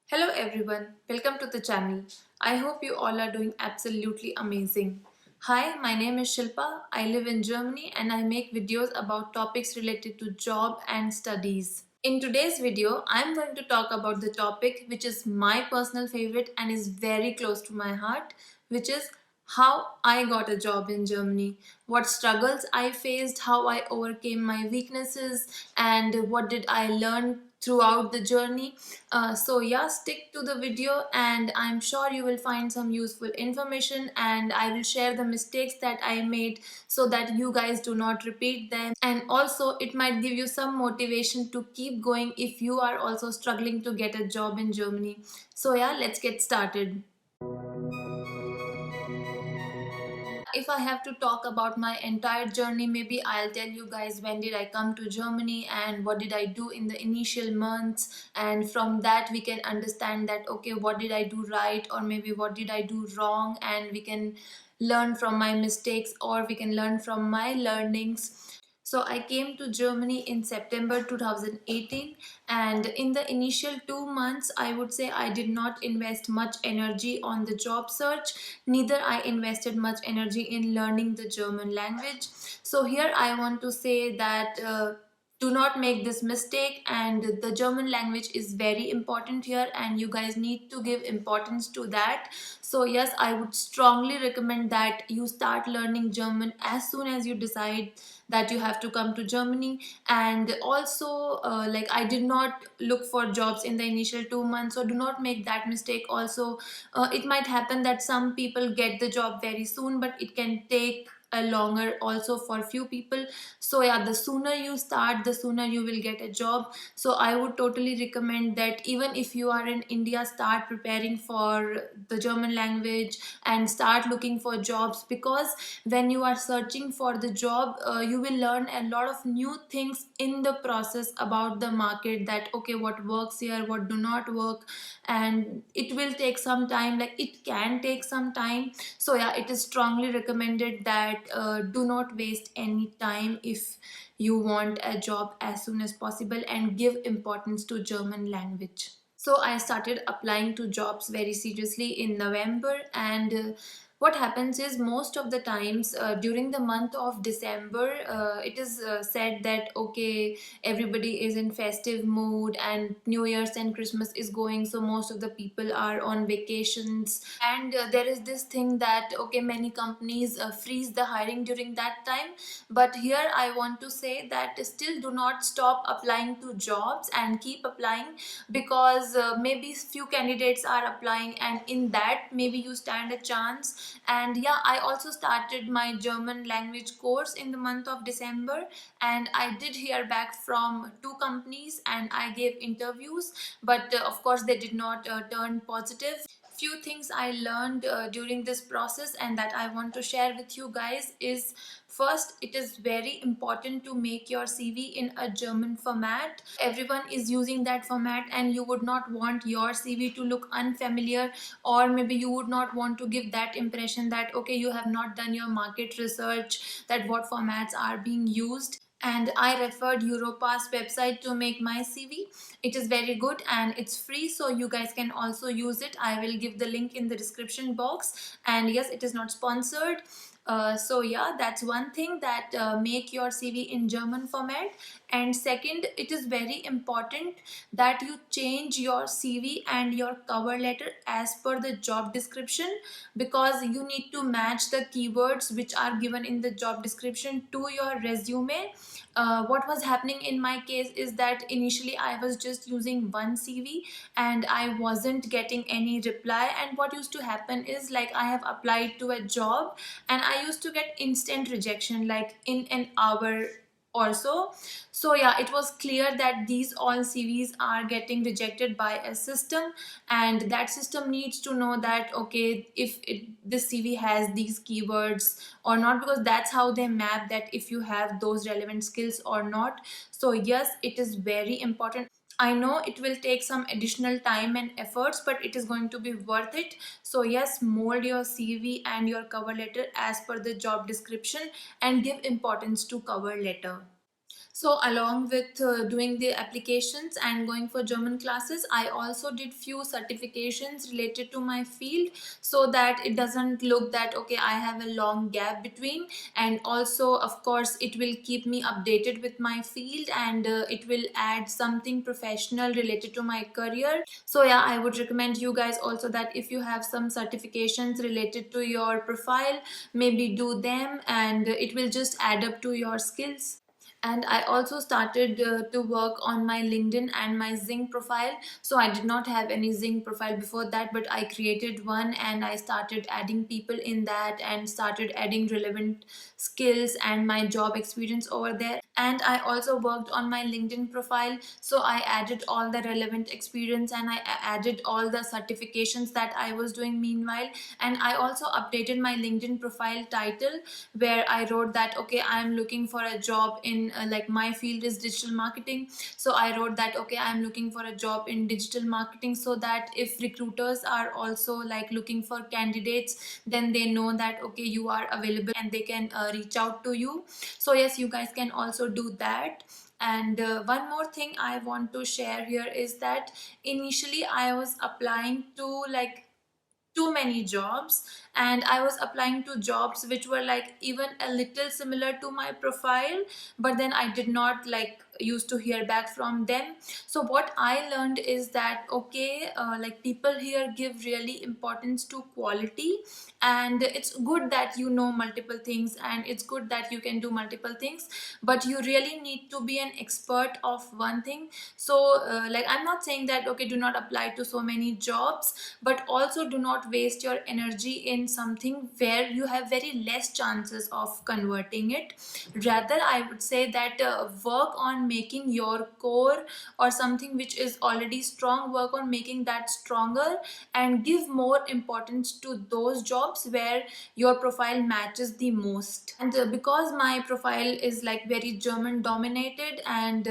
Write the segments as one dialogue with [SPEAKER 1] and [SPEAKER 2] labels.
[SPEAKER 1] Hello everyone, welcome to the channel. I hope you all are doing absolutely amazing. Hi, my name is Shilpa. I live in Germany and I make videos about topics related to job and studies. In today's video, I'm going to talk about the topic which is my personal favorite and is very close to my heart, which is how I got a job in Germany, what struggles I faced, how I overcame my weaknesses, and what did I learn throughout the journey. So yeah, stick to the video and I'm sure you will find some useful information, and I will share the mistakes that I made so that you guys do not repeat them, and also it might give you some motivation to keep going if you are also struggling to get a job in Germany. So yeah, let's get started. If I have to talk about my entire journey, maybe I'll tell you guys when did I come to Germany and what did I do in the initial months, and from that we can understand that okay, what did I do right or maybe what did I do wrong, and we can learn from my mistakes or we can learn from my learnings. So I came to Germany in September 2018, and in the initial 2 months, I would say I did not invest much energy on the job search, neither I invested much energy in learning the German language. So here I want to say that do not make this mistake, and the German language is very important here and you guys need to give importance to that. So yes, I would strongly recommend that you start learning German as soon as you decide that you have to come to Germany. And also like I did not look for jobs in the initial 2 months, so do not make that mistake also. It might happen that some people get the job very soon, but it can take a longer also for few people. So yeah, the sooner you start, the sooner you will get a job. So I would totally recommend that even if you are in India, start preparing for the German language and start looking for jobs, because when you are searching for the job, you will learn a lot of new things in the process about the market, that okay, what works here, what do not work. And it will take some time, like it can take some time. So yeah, it is strongly recommended that do not waste any time if you want a job as soon as possible, and give importance to German language. So I started applying to jobs very seriously in November, and what happens is most of the times during the month of December, it is said that okay, everybody is in festive mood and New Year's and Christmas is going, so most of the people are on vacations, and there is this thing that okay, many companies freeze the hiring during that time. But here I want to say that still do not stop applying to jobs and keep applying, because maybe few candidates are applying and in that maybe you stand a chance. And yeah, I also started my German language course in the month of December, and I did hear back from two companies and I gave interviews, but of course they did not turn positive. Few things I learned during this process and that I want to share with you guys is, first, it is very important to make your CV in a German format. Everyone is using that format and you would not want your CV to look unfamiliar, or maybe you would not want to give that impression that okay, you have not done your market research, that what formats are being used. And I referred Europass website to make my CV. It is very good and it's free, so you guys can also use it. I will give the link in the description box, and yes, it is not sponsored. So yeah, that's one thing, that make your CV in German format. And second, it is very important that you change your CV and your cover letter as per the job description, because you need to match the keywords which are given in the job description to your resume. What was happening in my case is that initially I was just using one CV and I wasn't getting any reply. And what used to happen is, like, I have applied to a job and I used to get instant rejection like in an hour or so. So yeah, it was clear that these all CVs are getting rejected by a system, and that system needs to know that okay, if this CV has these keywords or not, because that's how they map that if you have those relevant skills or not. So yes, it is very important. I know it will take some additional time and efforts, but it is going to be worth it. So yes, mold your CV and your cover letter as per the job description and give importance to cover letter. So along with doing the applications and going for German classes, I also did few certifications related to my field, so that it doesn't look that okay, I have a long gap between. And also of course it will keep me updated with my field, and it will add something professional related to my career. So yeah, I would recommend you guys also that if you have some certifications related to your profile, maybe do them, and it will just add up to your skills. And I also started to work on my LinkedIn and my Zing profile. So I did not have any Zing profile before that, but I created one and I started adding people in that and started adding relevant skills and my job experience over there. And I also worked on my LinkedIn profile, so I added all the relevant experience and I added all the certifications that I was doing meanwhile. And I also updated my LinkedIn profile title, where I wrote that okay, I am looking for a job in like my field is digital marketing. So I wrote that okay, I am looking for a job in digital marketing, so that if recruiters are also like looking for candidates, then they know that okay, you are available and they can reach out to you. So yes, you guys can also do that. And one more thing I want to share here is that initially I was applying to like too many jobs, and I was applying to jobs which were like even a little similar to my profile, but then I did not like used to hear back from them. So what I learned is that okay, like people here give really importance to quality, and it's good that you know multiple things and it's good that you can do multiple things, but you really need to be an expert of one thing. So like I'm not saying that okay, do not apply to so many jobs, but also do not waste your energy in something where you have very less chances of converting it. Rather, I would say that work on making your core or something which is already strong, work on making that stronger, and give more importance to those jobs where your profile matches the most. And because my profile is like very German dominated, and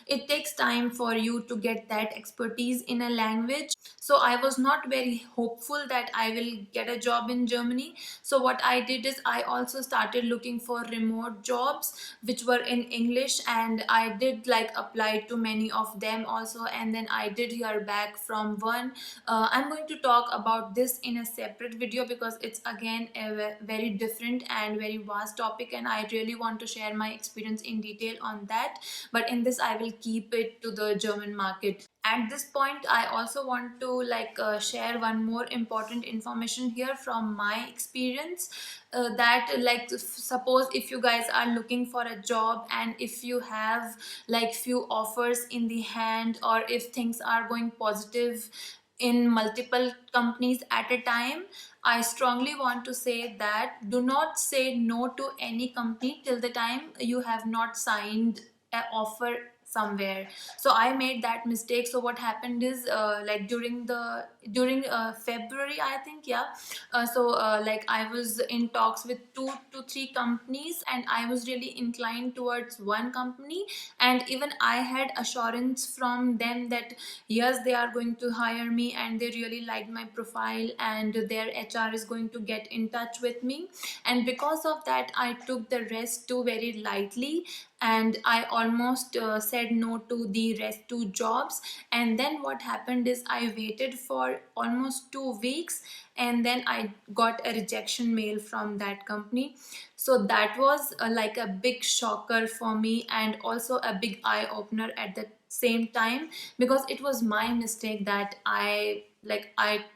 [SPEAKER 1] it takes time for you to get that expertise in a language, so I was not very hopeful that I will get a job in Germany. So what I did is I also started looking for remote jobs which were in English, and I did like apply to many of them also, and then I did hear back from one. I'm going to talk about this in a separate video because it's again a very different and very vast topic, and I really want to share my experience in detail on that. But in this I will keep it to the German market. At this point I also want to like share one more important information here from my experience, that like suppose if you guys are looking for a job and if you have like few offers in the hand, or if things are going positive in multiple companies at a time, I strongly want to say that do not say no to any company till the time you have not signed an offer somewhere. So I made that mistake. So what happened is like during February, I think, yeah. Like I was in talks with 2 to 3 companies, and I was really inclined towards one company, and even I had assurance from them that yes, they are going to hire me and they really liked my profile and their HR is going to get in touch with me. And because of that I took the rest too very lightly, and I almost said no to the rest 2 jobs. And then what happened is I waited for almost 2 weeks, and then I got a rejection mail from that company. So that was like a big shocker for me, and also a big eye opener at the same time, because it was my mistake that I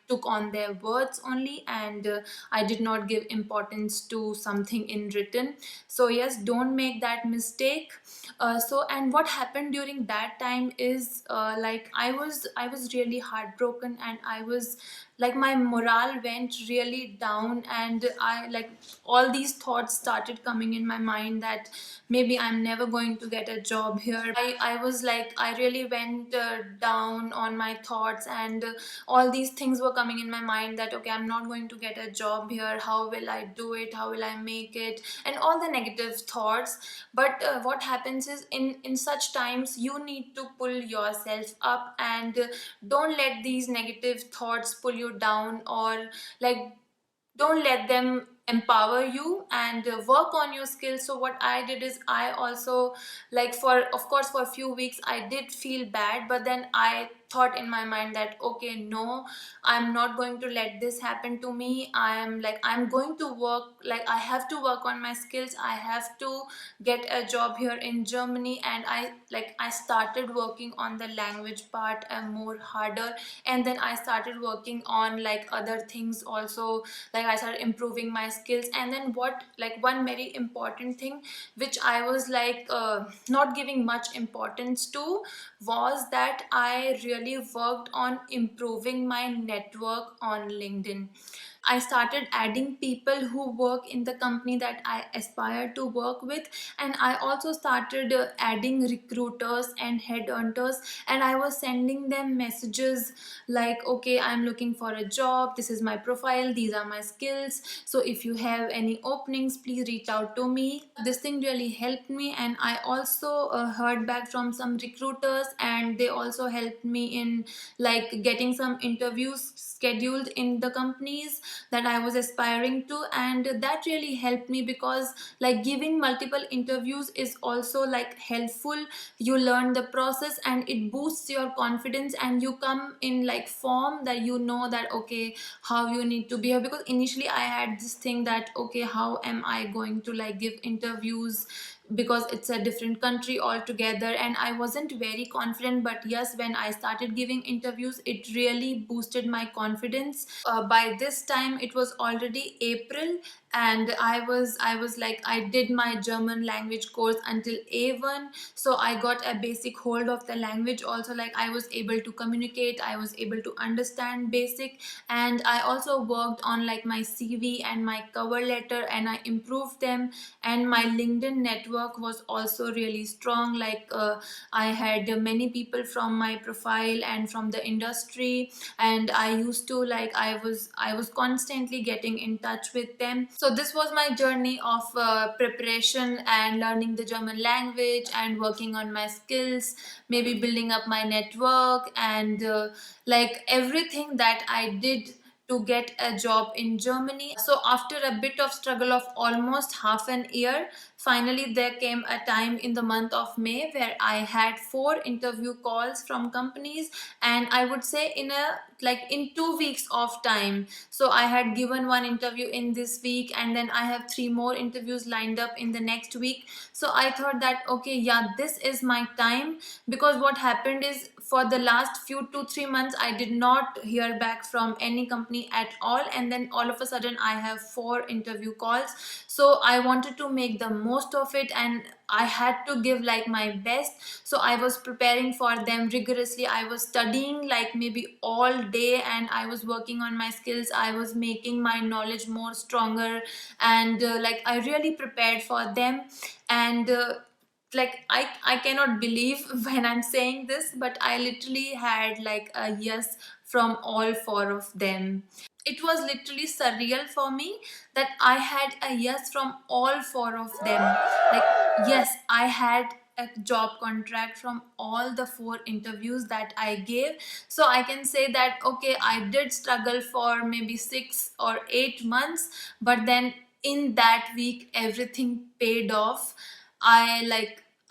[SPEAKER 1] took on their words only, and I did not give importance to something in written. So yes, don't make that mistake. And what happened during that time is like I was really heartbroken, and I was like my morale went really down, and I like all these thoughts started coming in my mind that maybe I'm never going to get a job here. I was like I really went down on my thoughts, and all these things were coming in my mind that okay, I'm not going to get a job here, how will I do it, how will I make it, and all the negative thoughts. But what happens is in such times you need to pull yourself up, and don't let these negative thoughts pull you down, or like don't let them empower you and work on your skills. So what I did is I also, like, for of course for a few weeks I did feel bad, but then I thought in my mind that okay, no, I'm not going to let this happen to me. I'm going to work, like I have to work on my skills. I have to get a job here in Germany. And I started working on the language part more harder. And then I started working on like other things also. Like I started improving my skills. And then what, like one very important thing which I was not giving much importance to was that I really worked on improving my network on LinkedIn. I started adding people who work in the company that I aspire to work with. And I also started adding recruiters and headhunters. And I was sending them messages like, okay, I'm looking for a job. This is my profile. These are my skills. So if you have any openings, please reach out to me. This thing really helped me. And I also heard back from some recruiters, and they also helped me in like getting some interviews scheduled in the companies that I was aspiring to. And that really helped me because like giving multiple interviews is also like helpful. You learn the process and it boosts your confidence, and you come in like form that you know that okay, how you need to behave. Because initially I had this thing that okay, how am I going to like give interviews, because it's a different country altogether, and I wasn't very confident. But yes, when I started giving interviews, it really boosted my confidence. By this time it was already April, and I was like, I did my German language course until A1. So I got a basic hold of the language also. Like I was able to communicate, I was able to understand basic. And I also worked on like my CV and my cover letter, and I improved them. And my LinkedIn network was also really strong. I had many people from my profile and from the industry, and I used to like I was constantly getting in touch with them. So this was my journey of preparation and learning the German language and working on my skills, maybe building up my network, and like everything that I did to get a job in Germany. So after a bit of struggle of almost half an year, finally there came a time in the month of May where I had 4 interview calls from companies. And I would say in 2 weeks of time. So I had given one interview in this week, and then I have 3 more interviews lined up in the next week. So I thought that okay, yeah, this is my time. Because what happened is, for the last few 2-3 months I did not hear back from any company at all, and then all of a sudden I have 4 interview calls. So I wanted to make the most of it, and I had to give like my best. So I was preparing for them rigorously. I was studying like maybe all day, and I was working on my skills. I was making my knowledge more stronger, and like I really prepared for them. And I cannot believe when I'm saying this, but I literally had like a yes from all 4 of them. It was literally surreal for me that I had a yes from all 4 of them. Like, yes, I had a job contract from all the 4 interviews that I gave. So I can say that okay, I did struggle for maybe 6 or 8 months, but then in that week everything paid off.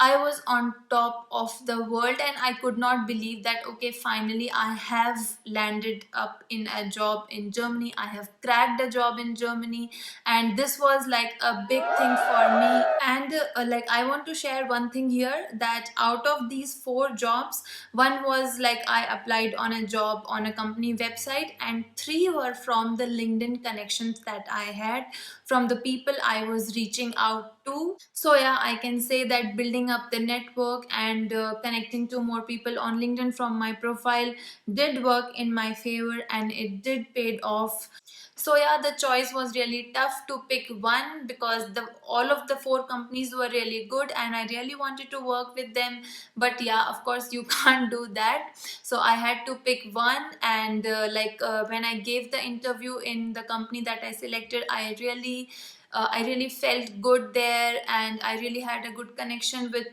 [SPEAKER 1] I was on top of the world, and I could not believe that okay, finally I have landed up in a job in Germany. I have cracked a job in Germany, and this was like a big thing for me. And like I want to share one thing here, that out of these 4 jobs, one was like I applied on a job on a company website, and 3 were from the LinkedIn connections that I had from the people I was reaching out to. So yeah, I can say that building up the network and connecting to more people on LinkedIn from my profile did work in my favor, and it did paid off. So yeah, the choice was really tough to pick one, because the all of the 4 companies were really good and I really wanted to work with them. But yeah, of course you can't do that. So I had to pick one. And when I gave the interview in the company that I selected, I really I really felt good there, and I really had a good connection with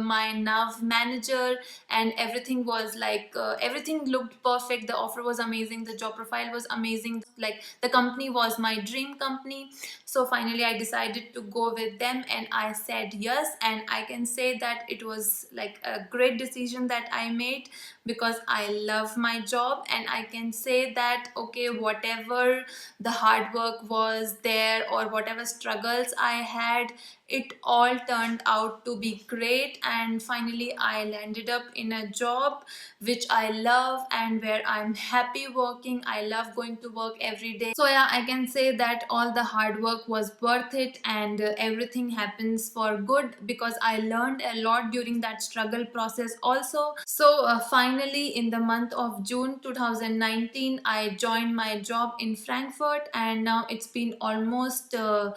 [SPEAKER 1] my nav manager, and everything was like everything looked perfect. The offer was amazing, the job profile was amazing, like the company was my dream company. So finally I decided to go with them, and I said yes. And I can say that it was like a great decision that I made, because I love my job. And I can say that okay, whatever the hard work was there or whatever struggles I had, it all turned out to be great. And finally I landed up in a job which I love and where I'm happy working. I love going to work every day. So yeah, I can say that all the hard work was worth it, and everything happens for good, because I learned a lot during that struggle process also. So finally in the month of June 2019, I joined my job in Frankfurt, and now it's been almost a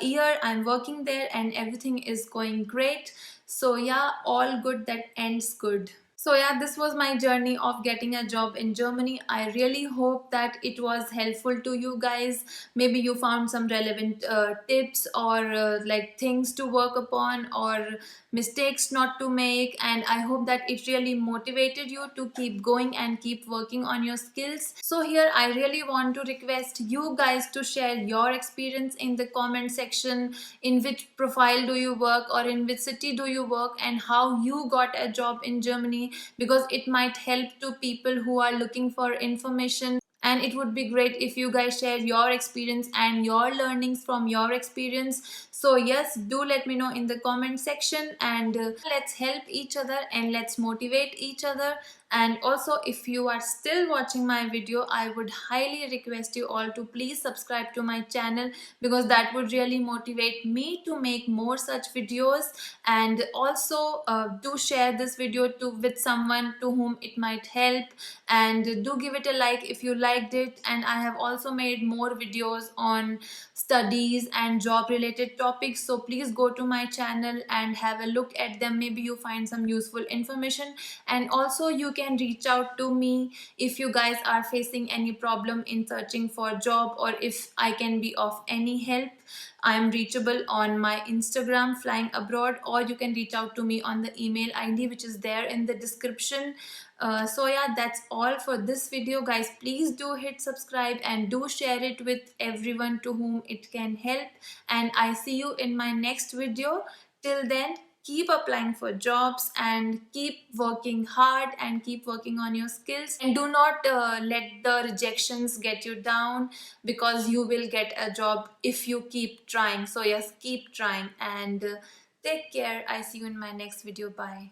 [SPEAKER 1] year I'm working there, and everything is going great. So yeah, all good that ends good. So yeah, this was my journey of getting a job in Germany. I really hope that it was helpful to you guys. Maybe you found some relevant tips, or like things to work upon, or mistakes not to make. And I hope that it really motivated you to keep going and keep working on your skills. So here I really want to request you guys to share your experience in the comment section. In which profile do you work, or in which city do you work, and how you got a job in Germany, because it might help to people who are looking for information. And it would be great if you guys share your experience and your learnings from your experience. So yes, do let me know in the comment section, and let's help each other and let's motivate each other. And also, if you are still watching my video, I would highly request you all to please subscribe to my channel, because that would really motivate me to make more such videos. And also do share this video with someone to whom it might help, and do give it a like if you liked it. And I have also made more videos on studies and job related topics, so please go to my channel and have a look at them. Maybe you find some useful information. And also you can reach out to me if you guys are facing any problem in searching for a job, or if I can be of any help. I am reachable on my Instagram, Flying Abroad, or you can reach out to me on the email ID which is there in the description. So yeah, that's all for this video, guys. Please do hit subscribe and do share it with everyone to whom it can help. And I see you in my next video. Till then, keep applying for jobs and keep working hard and keep working on your skills, and do not let the rejections get you down, because you will get a job if you keep trying. So yes, keep trying, and take care. I see you in my next video. Bye.